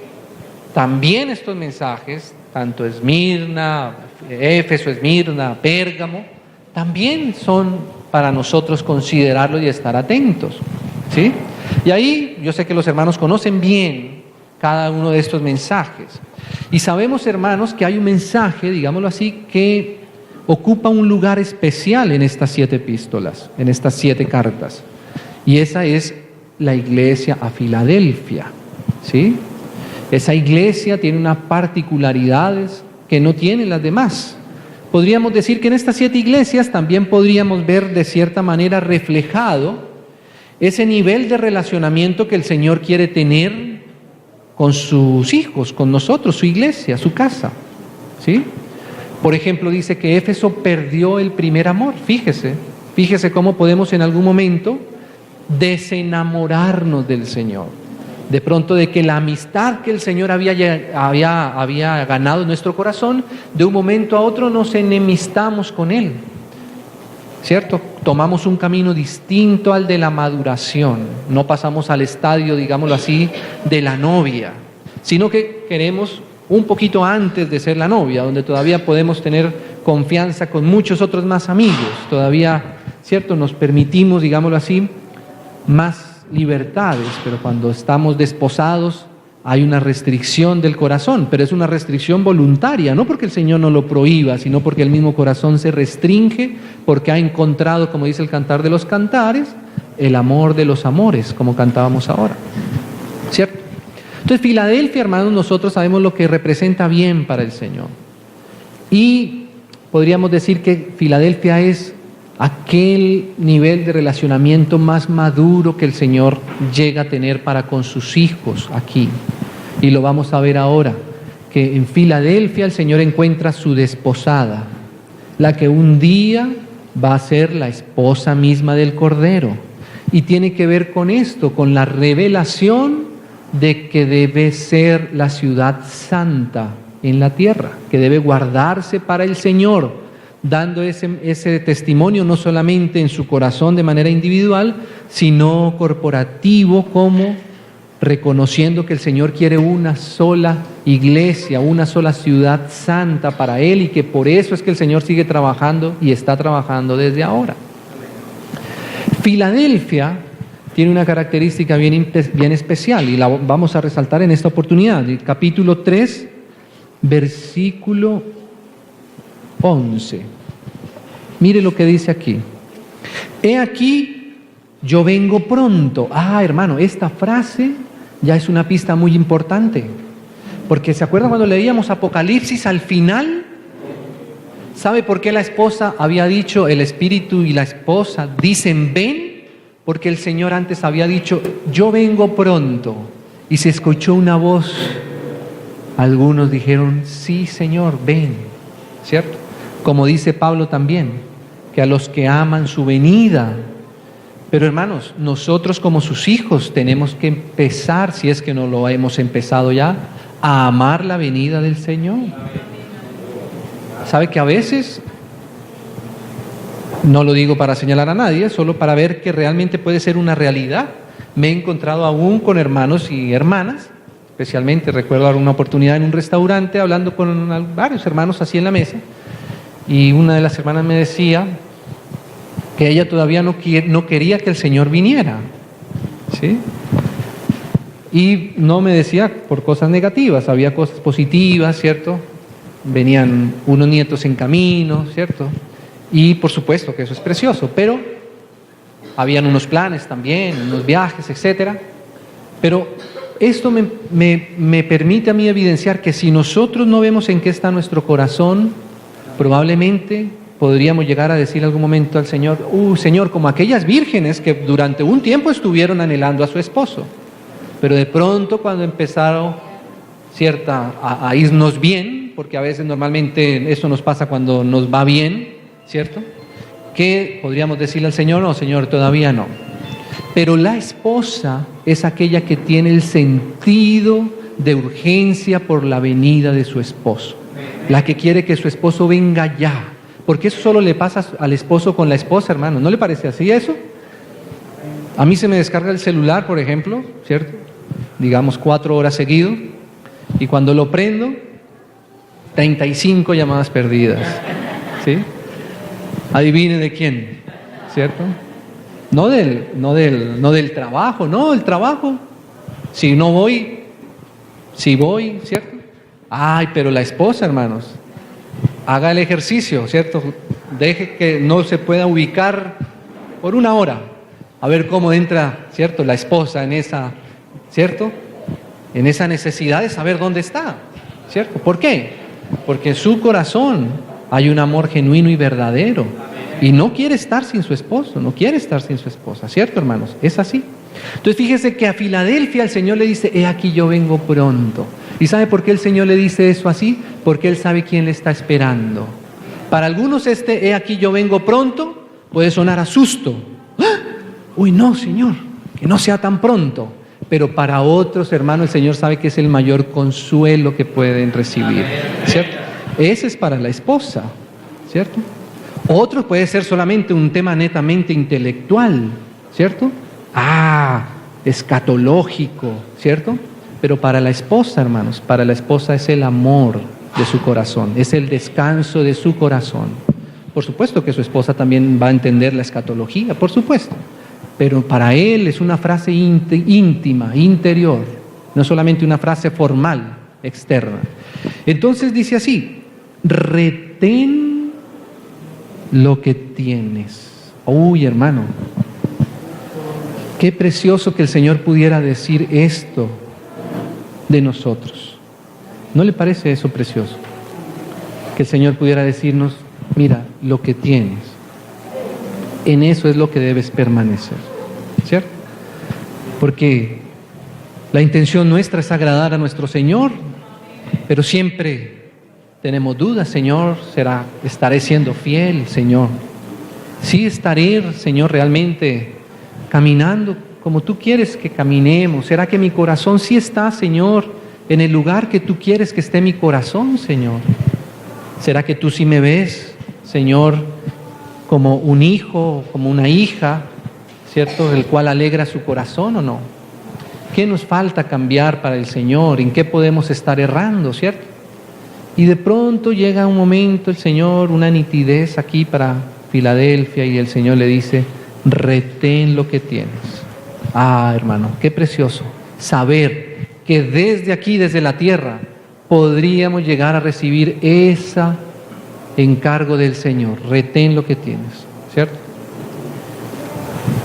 también estos mensajes, tanto Esmirna, Éfeso, Esmirna, Pérgamo, también son para nosotros considerarlos y estar atentos, ¿sí? Y ahí yo sé que los hermanos conocen bien cada uno de estos mensajes. Y sabemos, hermanos, que hay un mensaje, digámoslo así, que ocupa un lugar especial en estas 7 epístolas, en estas 7 cartas. Y esa es la iglesia a Filadelfia, ¿sí? Esa iglesia tiene unas particularidades que no tienen las demás. Podríamos decir que en estas 7 iglesias también podríamos ver de cierta manera reflejado ese nivel de relacionamiento que el Señor quiere tener con sus hijos, con nosotros, su iglesia, su casa, ¿sí? Por ejemplo, dice que Éfeso perdió el primer amor. Fíjese cómo podemos en algún momento desenamorarnos del Señor. De pronto de que la amistad que el Señor había ganado en nuestro corazón, de un momento a otro nos enemistamos con Él, ¿cierto? Tomamos un camino distinto al de la maduración, no pasamos al estadio, digámoslo así, de la novia, sino que queremos un poquito antes de ser la novia, donde todavía podemos tener confianza con muchos otros más amigos, todavía, ¿cierto? Nos permitimos, digámoslo así, más libertades, pero cuando estamos desposados hay una restricción del corazón, pero es una restricción voluntaria, no porque el Señor no lo prohíba, sino porque el mismo corazón se restringe, porque ha encontrado, como dice el Cantar de los Cantares, el amor de los amores, como cantábamos ahora, ¿cierto? Entonces Filadelfia, hermanos, nosotros sabemos lo que representa bien para el Señor, y podríamos decir que Filadelfia es aquel nivel de relacionamiento más maduro que el Señor llega a tener para con sus hijos aquí. Y lo vamos a ver ahora, que en Filadelfia el Señor encuentra su desposada, la que un día va a ser la esposa misma del Cordero. Y tiene que ver con esto, con la revelación de que debe ser la ciudad santa en la tierra, que debe guardarse para el Señor, dando ese testimonio no solamente en su corazón de manera individual, sino corporativo, como reconociendo que el Señor quiere una sola iglesia, una sola ciudad santa para Él, y que por eso es que el Señor sigue trabajando y está trabajando desde ahora. Filadelfia tiene una característica bien especial y la vamos a resaltar en esta oportunidad. El capítulo 3, versículo 11. Mire lo que dice aquí. He aquí, yo vengo pronto. Hermano, esta frase ya es una pista muy importante. Porque ¿se acuerdan cuando leíamos Apocalipsis al final? ¿Sabe por qué la esposa había dicho, el espíritu y la esposa dicen ven? Porque el Señor antes había dicho, yo vengo pronto. Y se escuchó una voz. Algunos dijeron, sí Señor, ven. ¿Cierto? Como dice Pablo también, que a los que aman su venida. Pero hermanos, nosotros como sus hijos tenemos que empezar, si es que no lo hemos empezado ya, a amar la venida del Señor. ¿Sabe que a veces, no lo digo para señalar a nadie, solo para ver que realmente puede ser una realidad? Me he encontrado aún con hermanos y hermanas, especialmente recuerdo una oportunidad en un restaurante hablando con varios hermanos así en la mesa, y una de las hermanas me decía que ella todavía no quería que el Señor viniera, ¿sí? Y no me decía por cosas negativas, había cosas positivas, ¿cierto? Venían unos nietos en camino, ¿cierto? Y por supuesto que eso es precioso, pero habían unos planes también, unos viajes, etcétera. Pero esto me permite a mí evidenciar que si nosotros no vemos en qué está nuestro corazón, probablemente podríamos llegar a decir en algún momento al Señor, Señor, como aquellas vírgenes que durante un tiempo estuvieron anhelando a su esposo, pero de pronto cuando empezaron a irnos bien, porque a veces normalmente eso nos pasa cuando nos va bien, ¿cierto? Que podríamos decirle al Señor, no Señor, todavía no. Pero la esposa es aquella que tiene el sentido de urgencia por la venida de su esposo, la que quiere que su esposo venga ya, porque eso solo le pasa al esposo con la esposa, hermano. ¿No le parece así eso? A mí se me descarga el celular, por ejemplo, ¿cierto? Digamos 4 horas seguido, y cuando lo prendo, 35 llamadas perdidas, ¿sí? Adivine de quién, ¿cierto? No del trabajo, no, el trabajo. Si no voy, si voy, ¿cierto? Pero la esposa, hermanos, haga el ejercicio, ¿cierto? Deje que no se pueda ubicar por 1 hora, a ver cómo entra, ¿cierto? La esposa en esa, ¿cierto? En esa necesidad de saber dónde está, ¿cierto? ¿Por qué? Porque en su corazón hay un amor genuino y verdadero, y no quiere estar sin su esposo, no quiere estar sin su esposa, ¿cierto, hermanos? Es así. Entonces fíjese que a Filadelfia el Señor le dice, he aquí yo vengo pronto. ¿Y sabe por qué el Señor le dice eso así? Porque Él sabe quién le está esperando. Para algunos he aquí yo vengo pronto puede sonar a susto. Uy, no, Señor, que no sea tan pronto. Pero para otros, hermanos, el Señor sabe que es el mayor consuelo que pueden recibir, ¿cierto? Ese es para la esposa, ¿cierto? Otros puede ser solamente un tema netamente intelectual, ¿cierto? Escatológico, ¿cierto? Pero para la esposa, hermanos, para la esposa es el amor de su corazón, es el descanso de su corazón. Por supuesto que su esposa también va a entender la escatología, por supuesto. Pero para él es una frase íntima, interior, no solamente una frase formal, externa. Entonces dice así, retén lo que tienes. Uy, hermano, qué precioso que el Señor pudiera decir esto de nosotros. ¿No le parece eso precioso? Que el Señor pudiera decirnos, mira, lo que tienes, En eso es lo que debes permanecer, ¿cierto? Porque la intención nuestra es agradar a nuestro Señor, pero siempre tenemos dudas. Señor, ¿estaré siendo fiel, Señor? Sí estaré, Señor, realmente caminando como tú quieres que caminemos. ¿Será que mi corazón sí está, Señor, en el lugar que tú quieres que esté mi corazón, Señor? ¿Será que tú sí me ves, Señor, como un hijo, como una hija, ¿cierto?, el cual alegra su corazón o no? ¿Qué nos falta cambiar para el Señor? ¿En qué podemos estar errando, cierto? Y de pronto llega un momento, el Señor, una nitidez aquí para Filadelfia, y el Señor le dice: retén lo que tienes. Ah, hermano, qué precioso saber que desde aquí, desde la tierra, podríamos llegar a recibir ese encargo del Señor. Retén lo que tienes, ¿cierto?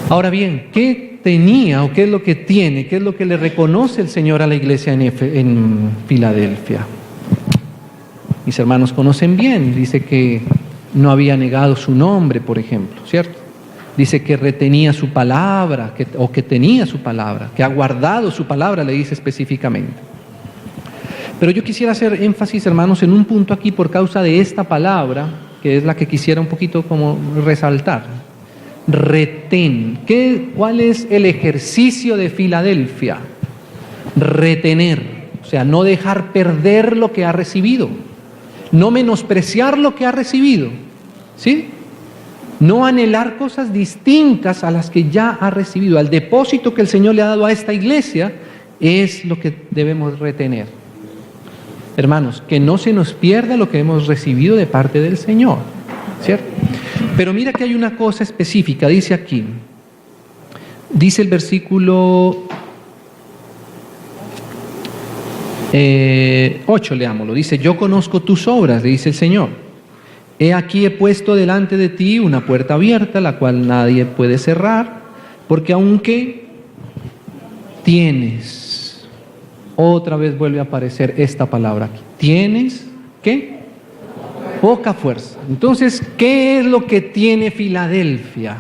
Ahora bien, ¿qué tenía o qué es lo que tiene? ¿Qué es lo que le reconoce el Señor a la iglesia en Filadelfia? Mis hermanos conocen bien, dice que no había negado su nombre, por ejemplo, ¿cierto? Dice que retenía su palabra, que tenía su palabra, que ha guardado su palabra, le dice específicamente. Pero yo quisiera hacer énfasis, hermanos, en un punto aquí por causa de esta palabra, que es la que quisiera un poquito como resaltar. Retén. ¿Cuál es el ejercicio de Filadelfia? Retener, o sea, no dejar perder lo que ha recibido, no menospreciar lo que ha recibido, ¿sí? No anhelar cosas distintas a las que ya ha recibido. Al depósito que el Señor le ha dado a esta iglesia es lo que debemos retener. Hermanos, que no se nos pierda lo que hemos recibido de parte del Señor, ¿cierto? Pero mira que hay una cosa específica, dice aquí, dice el versículo 8, leámoslo, dice: yo conozco tus obras, le dice el Señor. He aquí he puesto delante de ti una puerta abierta, la cual nadie puede cerrar, porque aunque tienes, otra vez vuelve a aparecer esta palabra aquí, tienes, ¿qué? Poca fuerza. Entonces, ¿qué es lo que tiene Filadelfia?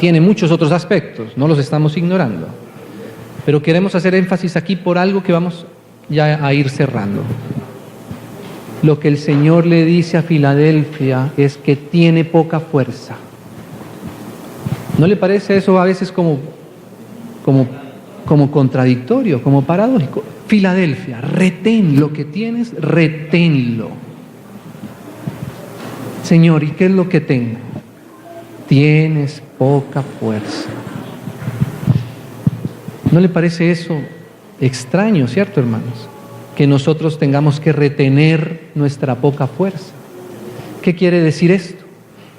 Tiene muchos otros aspectos, no los estamos ignorando, pero queremos hacer énfasis aquí por algo que vamos ya a ir cerrando. Lo que el Señor le dice a Filadelfia es que tiene poca fuerza. ¿No le parece eso a veces como contradictorio, como paradójico? Filadelfia, retén lo que tienes, reténlo. Señor, ¿y qué es lo que tengo? Tienes poca fuerza. ¿No le parece eso extraño, cierto, hermanos? Que nosotros tengamos que retener nuestra poca fuerza. ¿Qué quiere decir esto?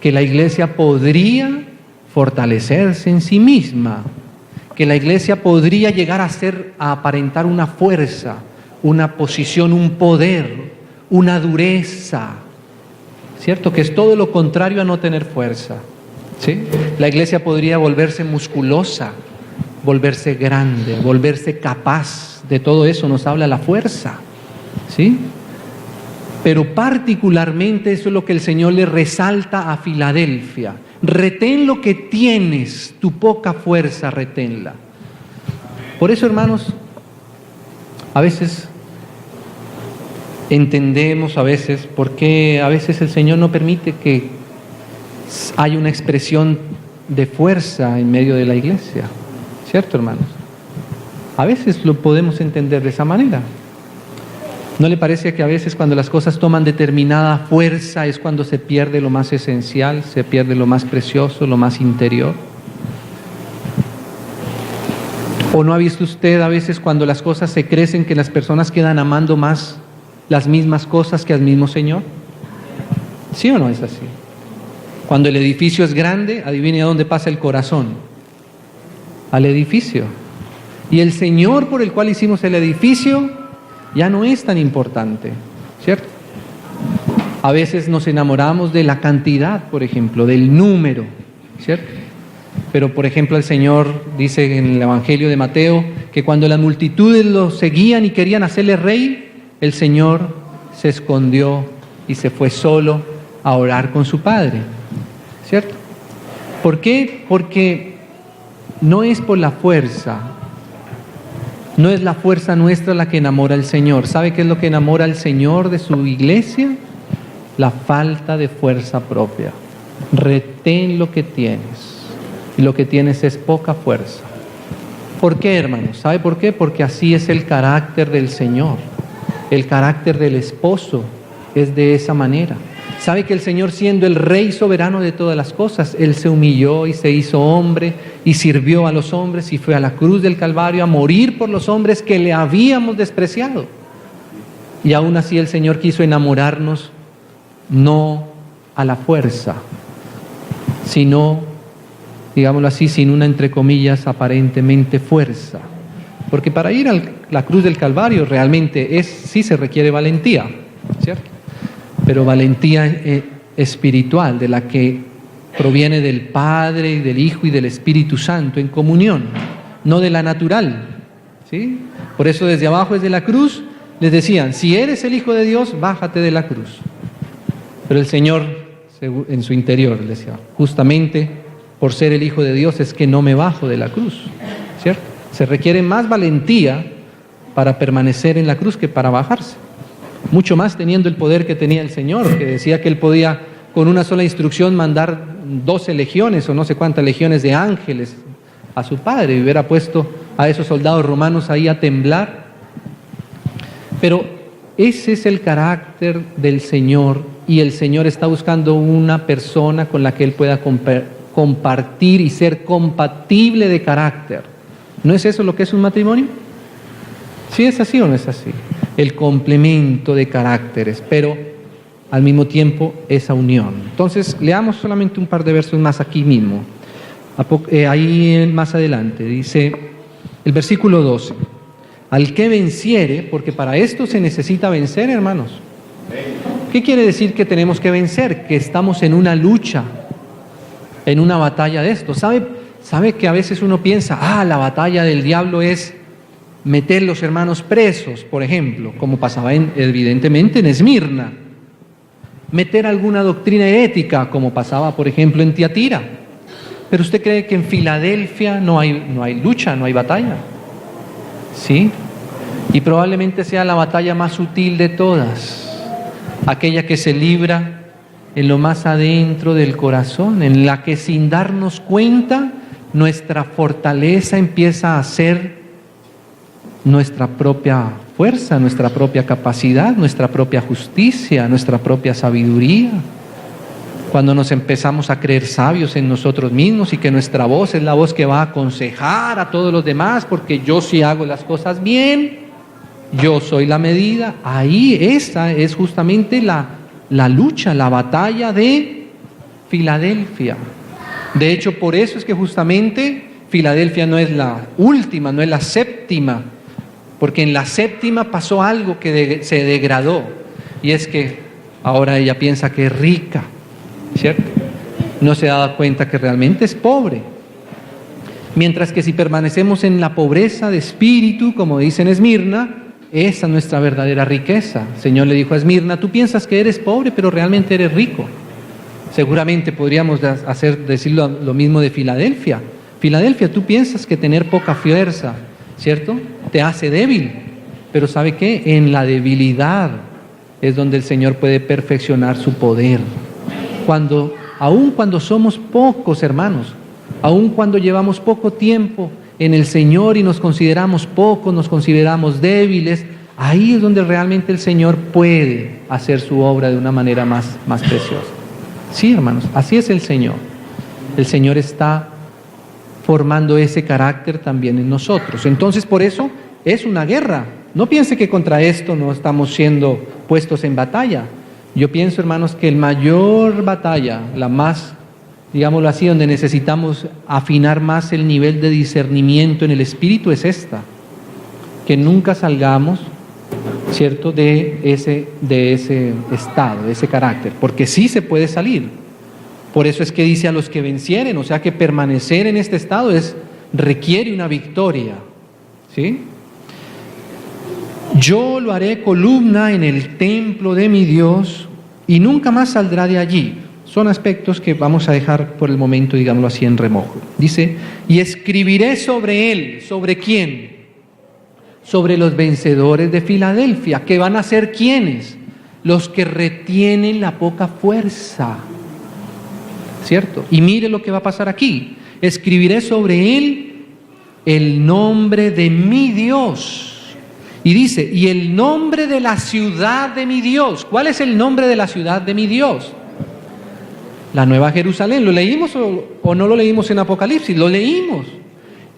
Que la iglesia podría fortalecerse en sí misma, que la iglesia podría llegar a aparentar una fuerza, una posición, un poder, una dureza, ¿cierto? Que es todo lo contrario a no tener fuerza, ¿sí? La iglesia podría volverse musculosa, volverse grande, volverse capaz. De todo eso nos habla la fuerza, ¿sí? Pero particularmente eso es lo que el Señor le resalta a Filadelfia. Retén lo que tienes, tu poca fuerza, reténla. Por eso, hermanos, a veces entendemos por qué a veces el Señor no permite que haya una expresión de fuerza en medio de la iglesia, ¿cierto, hermanos? A veces lo podemos entender de esa manera. ¿No le parece que a veces cuando las cosas toman determinada fuerza es cuando se pierde lo más esencial, se pierde lo más precioso, lo más interior? ¿O no ha visto usted a veces cuando las cosas se crecen que las personas quedan amando más las mismas cosas que al mismo Señor? ¿Sí o no es así? Cuando el edificio es grande, adivine a dónde pasa el corazón. Al edificio. Y el Señor por el cual hicimos el edificio ya no es tan importante, ¿cierto? A veces nos enamoramos de la cantidad, por ejemplo, del número, ¿cierto? Pero, por ejemplo, el Señor dice en el Evangelio de Mateo que cuando las multitudes lo seguían y querían hacerle rey, el Señor se escondió y se fue solo a orar con su Padre. ¿cierto? ¿Por qué? Porque no es por la fuerza, no es la fuerza nuestra la que enamora al Señor. ¿Sabe qué es lo que enamora al Señor de su iglesia? La falta de fuerza propia. Retén lo que tienes, y lo que tienes es poca fuerza. ¿Por qué, hermanos? ¿Sabe por qué? Porque así es el carácter del Señor. El carácter del esposo es de esa manera. ¿Sabe que el Señor, siendo el Rey soberano de todas las cosas, Él se humilló y se hizo hombre y sirvió a los hombres y fue a la cruz del Calvario a morir por los hombres que le habíamos despreciado? Y aún así el Señor quiso enamorarnos no a la fuerza, sino, digámoslo así, sin una, entre comillas, aparentemente fuerza. Porque para ir a la cruz del Calvario realmente sí se requiere valentía, ¿cierto? Pero valentía espiritual, de la que proviene del Padre, y del Hijo y del Espíritu Santo en comunión, no de la natural, ¿sí? Por eso desde abajo, desde la cruz, les decían: si eres el Hijo de Dios, bájate de la cruz. Pero el Señor, en su interior, les decía: justamente por ser el Hijo de Dios es que no me bajo de la cruz, ¿cierto? Se requiere más valentía para permanecer en la cruz que para bajarse. Mucho más teniendo el poder que tenía el Señor, que decía que Él podía con una sola instrucción mandar 12 legiones o no sé cuántas legiones de ángeles a su Padre, y hubiera puesto a esos soldados romanos ahí a temblar. Pero ese es el carácter del Señor, y el Señor está buscando una persona con la que Él pueda compartir y ser compatible de carácter. ¿No es eso lo que es un matrimonio? ¿Sí es así o no es así? El complemento de caracteres, pero al mismo tiempo esa unión. Entonces, leamos solamente un par de versos más aquí mismo. Ahí más adelante dice el versículo 12: al que venciere, porque para esto se necesita vencer, hermanos. ¿Qué quiere decir que tenemos que vencer? Que estamos en una lucha, en una batalla de esto. ¿Sabe que a veces uno piensa: la batalla del diablo es meter los hermanos presos, por ejemplo, como pasaba evidentemente en Esmirna; meter alguna doctrina herética, como pasaba, por ejemplo, en Tiatira. Pero ¿usted cree que en Filadelfia no hay lucha, no hay batalla? ¿Sí? Y probablemente sea la batalla más sutil de todas, aquella que se libra en lo más adentro del corazón, en la que sin darnos cuenta nuestra fortaleza empieza a ser nuestra propia fuerza, nuestra propia capacidad, nuestra propia justicia, nuestra propia sabiduría. Cuando nos empezamos a creer sabios en nosotros mismos y que nuestra voz es la voz que va a aconsejar a todos los demás, porque yo sí hago las cosas bien, yo soy la medida. Ahí esa es justamente la lucha, la batalla de Filadelfia. De hecho, por eso es que justamente Filadelfia no es la última, no es la séptima, porque en la séptima pasó algo que se degradó, y es que ahora ella piensa que es rica, ¿cierto? No se da cuenta que realmente es pobre. Mientras que si permanecemos en la pobreza de espíritu, como dice en Esmirna, esa es nuestra verdadera riqueza. El Señor le dijo a Esmirna: tú piensas que eres pobre, pero realmente eres rico. Seguramente podríamos decir lo mismo de Filadelfia. Filadelfia, tú piensas que tener poca fuerza, ¿cierto?, te hace débil, pero ¿sabe qué? En la debilidad es donde el Señor puede perfeccionar su poder. Aun cuando somos pocos, hermanos, aun cuando llevamos poco tiempo en el Señor y nos consideramos pocos, nos consideramos débiles, ahí es donde realmente el Señor puede hacer su obra de una manera más preciosa. Sí, hermanos, así es el Señor. El Señor está formando ese carácter también en nosotros. Entonces, por eso es una guerra. No piense que contra esto no estamos siendo puestos en batalla. Yo pienso, hermanos, que la mayor batalla, la más, digámoslo así, donde necesitamos afinar más el nivel de discernimiento en el espíritu, es esta: que nunca salgamos, ¿cierto?, de ese estado, de ese carácter, porque sí se puede salir. Por eso es que dice: a los que vencieren, o sea que permanecer en este estado requiere una victoria, ¿sí? Yo lo haré columna en el templo de mi Dios y nunca más saldrá de allí. son aspectos que vamos a dejar por el momento, digámoslo así, en remojo. Dice, y escribiré sobre él. ¿Sobre quién? Sobre los vencedores de Filadelfia, que van a ser ¿quiénes? Los que retienen la poca fuerza, ¿cierto? Y mire lo que va a pasar aquí. Escribiré sobre él el nombre de mi Dios. Y dice, y el nombre de la ciudad de mi Dios. ¿Cuál es el nombre de la ciudad de mi Dios? La Nueva Jerusalén. ¿Lo leímos o no lo leímos en Apocalipsis? Lo leímos.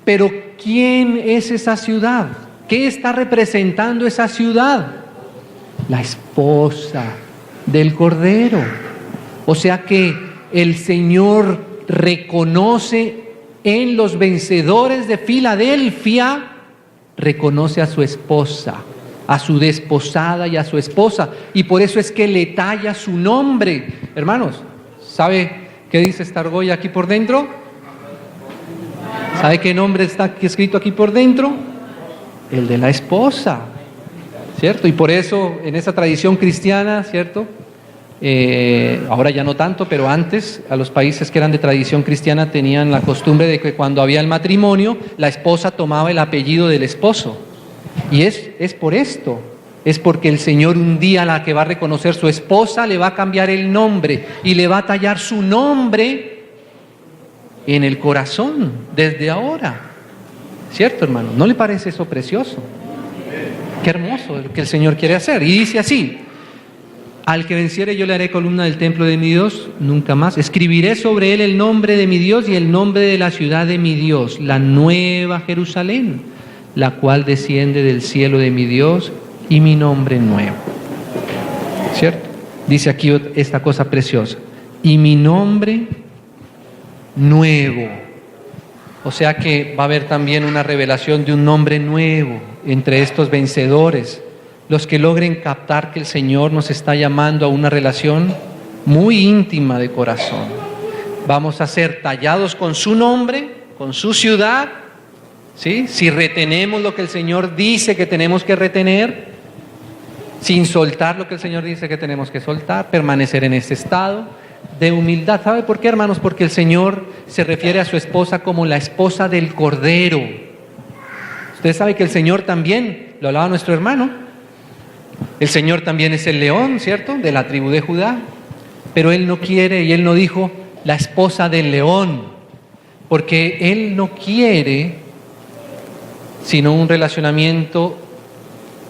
Pero ¿quién es esa ciudad? ¿Qué está representando esa ciudad? La esposa del Cordero. O sea que el Señor reconoce en los vencedores de Filadelfia, reconoce a su esposa, a su desposada y a su esposa, y por eso es que le talla su nombre. Hermanos, ¿sabe qué dice esta argolla aquí por dentro? ¿Sabe qué nombre está escrito aquí por dentro? El de la esposa, ¿cierto? Y por eso en esa tradición cristiana, ¿cierto? Ahora ya no tanto, pero antes a los países que eran de tradición cristiana tenían la costumbre de que cuando había el matrimonio, la esposa tomaba el apellido del esposo. Y es por esto, es porque el Señor un día a la que va a reconocer su esposa le va a cambiar el nombre y le va a tallar su nombre en el corazón desde ahora. ¿Cierto, hermano? ¿No le parece eso precioso? Qué hermoso lo que el Señor quiere hacer. Y dice así: al que venciere yo le haré columna del templo de mi Dios, nunca más. Escribiré sobre él el nombre de mi Dios y el nombre de la ciudad de mi Dios, la nueva Jerusalén, la cual desciende del cielo de mi Dios, y mi nombre nuevo. ¿Cierto? Dice aquí esta cosa preciosa. Y mi nombre nuevo. O sea que va a haber también una revelación de un nombre nuevo entre estos vencedores. Los que logren captar que el Señor nos está llamando a una relación muy íntima de corazón. Vamos a ser tallados con su nombre, con su ciudad, ¿sí? Si retenemos lo que el Señor dice que tenemos que retener, sin soltar lo que el Señor dice que tenemos que soltar, permanecer en este estado de humildad. ¿Sabe por qué, hermanos? Porque el Señor se refiere a su esposa como la esposa del Cordero. Usted sabe que el Señor también, lo hablaba nuestro hermano, el Señor también es el león, ¿cierto? De la tribu de Judá. Pero Él no quiere, y Él no dijo la esposa del león, porque Él no quiere sino un relacionamiento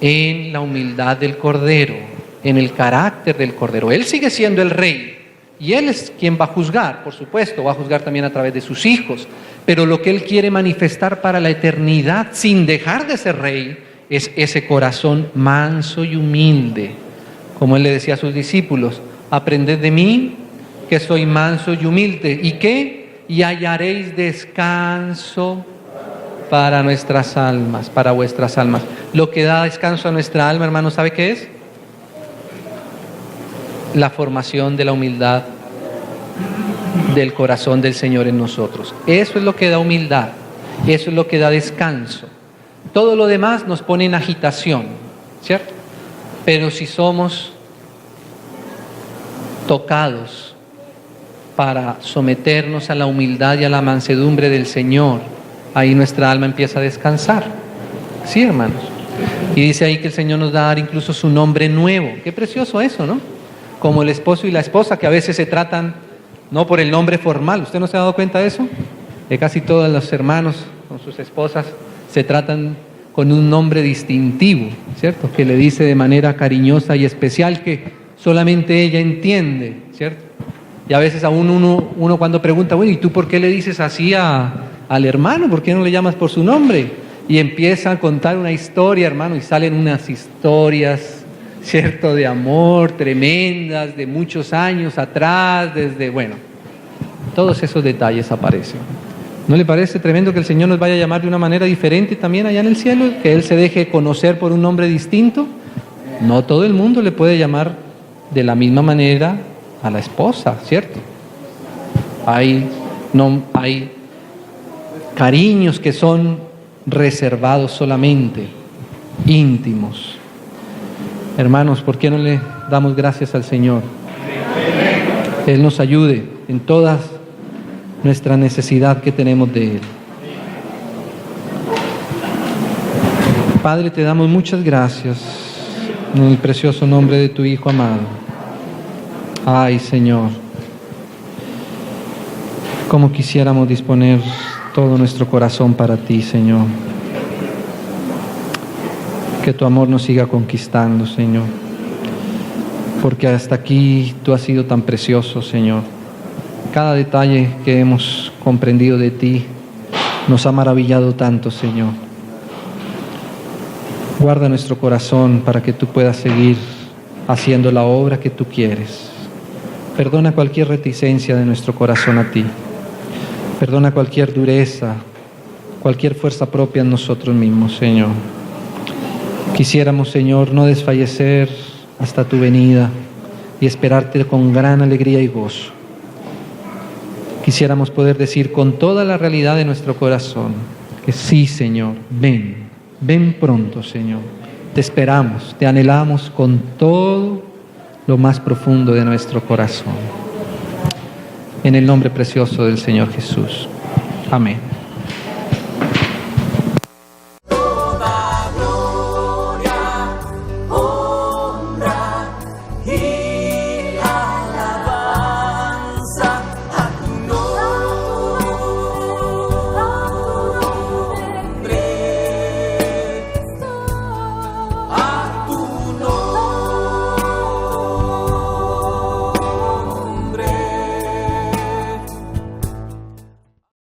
en la humildad del Cordero, en el carácter del Cordero. Él sigue siendo el rey, y Él es quien va a juzgar, por supuesto, va a juzgar también a través de sus hijos, pero lo que Él quiere manifestar para la eternidad, sin dejar de ser rey, es ese corazón manso y humilde. Como Él le decía a sus discípulos: aprended de mí, que soy manso y humilde. ¿Y qué? Y hallaréis descanso para nuestras almas, para vuestras almas. Lo que da descanso a nuestra alma, hermano, ¿sabe qué es? La formación de la humildad del corazón del Señor en nosotros. Eso es lo que da humildad, eso es lo que da descanso. Todo lo demás nos pone en agitación, ¿cierto? Pero si somos tocados para someternos a la humildad y a la mansedumbre del Señor, ahí nuestra alma empieza a descansar. Sí, hermanos. Y dice ahí que el Señor nos va a dar incluso su nombre nuevo. Qué precioso eso, ¿no? Como el esposo y la esposa, que a veces se tratan no por el nombre formal. ¿Usted no se ha dado cuenta de eso? Que casi todos los hermanos con sus esposas se tratan con un nombre distintivo, ¿cierto? Que le dice de manera cariñosa y especial que solamente ella entiende, ¿cierto? Y a veces a uno cuando pregunta: bueno, ¿y tú por qué le dices así al hermano? ¿Por qué no le llamas por su nombre? Y empieza a contar una historia, hermano, y salen unas historias, ¿cierto?, de amor tremendas, de muchos años atrás, bueno, todos esos detalles aparecen. ¿No le parece tremendo que el Señor nos vaya a llamar de una manera diferente también allá en el cielo? Que Él se deje conocer por un nombre distinto. No todo el mundo le puede llamar de la misma manera a la esposa, ¿cierto? Hay cariños que son reservados solamente, íntimos. Hermanos, ¿por qué no le damos gracias al Señor? Él nos ayude en toda nuestra necesidad que tenemos de Él. Padre, te damos muchas gracias en el precioso nombre de tu Hijo amado. Ay, Señor, cómo quisiéramos disponer todo nuestro corazón para ti, Señor. Que tu amor nos siga conquistando, Señor. Porque hasta aquí tú has sido tan precioso, Señor. Cada detalle que hemos comprendido de ti nos ha maravillado tanto, Señor. Guarda nuestro corazón para que tú puedas seguir haciendo la obra que tú quieres. Perdona cualquier reticencia de nuestro corazón a ti. Perdona cualquier dureza, cualquier fuerza propia en nosotros mismos, Señor. Quisiéramos, Señor, no desfallecer hasta tu venida y esperarte con gran alegría y gozo. Quisiéramos poder decir con toda la realidad de nuestro corazón que sí, Señor, ven pronto, Señor. Te esperamos, te anhelamos con todo lo más profundo de nuestro corazón. En el nombre precioso del Señor Jesús. Amén.